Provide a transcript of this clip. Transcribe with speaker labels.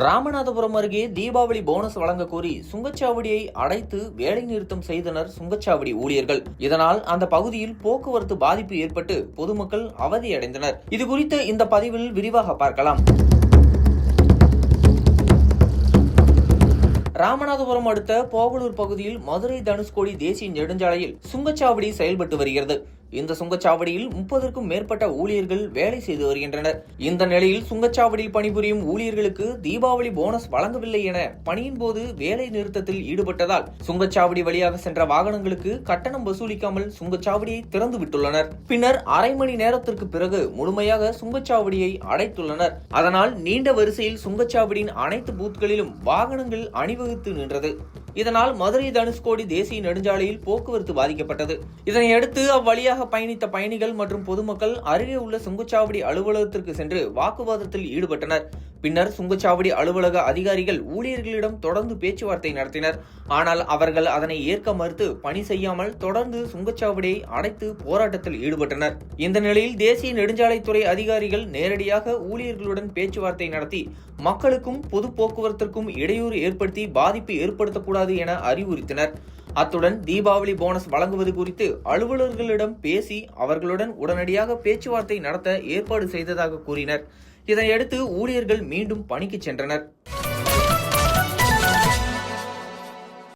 Speaker 1: ராமநாதபுரம் அருகே தீபாவளி போனஸ் வழங்க கோரி சுங்கச்சாவடியை அடைத்து வேலை நிறுத்தம் செய்தனர் சுங்கச்சாவடி ஊழியர்கள். இதனால் அந்த பகுதியில் போக்குவரத்து பாதிப்பு ஏற்பட்டு பொதுமக்கள் அவதியடைந்தனர். இதுகுறித்து இந்த பதிவில் விரிவாக பார்க்கலாம். ராமநாதபுரம் அடுத்த போகலூர் பகுதியில் மதுரை தனுஷ்கோடி தேசிய நெடுஞ்சாலையில் சுங்கச்சாவடி செயல்பட்டு வருகிறது. இந்த சுங்கச்சாவடியில் 30க்கும் மேற்பட்ட ஊழியர்கள் வேலை செய்து வருகின்றனர். இந்த நிலையில் சுங்கச்சாவடியில் பணிபுரியும் ஊழியர்களுக்கு தீபாவளி போனஸ் வழங்கவில்லை என பணியின் போது வேலை நிறுத்தத்தில் ஈடுபட்டதால் சுங்கச்சாவடி வழியாக சென்ற வாகனங்களுக்கு கட்டணம் வசூலிக்காமல் சுங்கச்சாவடியை திறந்து விட்டுள்ளனர். பின்னர் அரை மணி நேரத்திற்கு பிறகு முழுமையாக சுங்கச்சாவடியை அடைத்துள்ளனர். அதனால் நீண்ட வரிசையில் சுங்கச்சாவடியின் அனைத்து பூத்களிலும் வாகனங்கள் அணிவகுத்து நின்றது. இதனால் மதுரை தனுஷ்கோடி தேசிய நெடுஞ்சாலையில் போக்குவரத்து பாதிக்கப்பட்டது. இதனையடுத்து அவ்வழியாக பயணித்த பயணிகள் மற்றும் பொதுமக்கள் அருகே உள்ள சுங்கச்சாவடி அலுவலகத்திற்கு சென்று வாக்குவாதத்தில் ஈடுபட்டனர். பின்னர் சுங்கச்சாவடி அலுவலக அதிகாரிகள் ஊழியர்களிடம் தொடர்ந்து பேச்சுவார்த்தை நடத்தினர். ஆனால் அவர்கள் அதனை ஏற்க மறுத்து பணி செய்யாமல் தொடர்ந்து சுங்கச்சாவடியை அடைத்து போராட்டத்தில் ஈடுபட்டனர். இந்த நிலையில் தேசிய நெடுஞ்சாலைத்துறை அதிகாரிகள் நேரடியாக ஊழியர்களுடன் பேச்சுவார்த்தை நடத்தி மக்களுக்கும் பொது போக்குவரத்திற்கும் இடையூறு ஏற்படுத்தி பாதிப்பு ஏற்படுத்தக்கூடாது என அறிவுறுத்தினர். அத்துடன் தீபாவளி போனஸ் வழங்குவது குறித்து அலுவலர்களிடம் பேசி அவர்களுடன் உடனடியாக பேச்சுவார்த்தை நடத்த ஏற்பாடு செய்ததாக கூறினர். இதனையடுத்து ஊழியர்கள் மீண்டும் பணிக்கு சென்றனர்.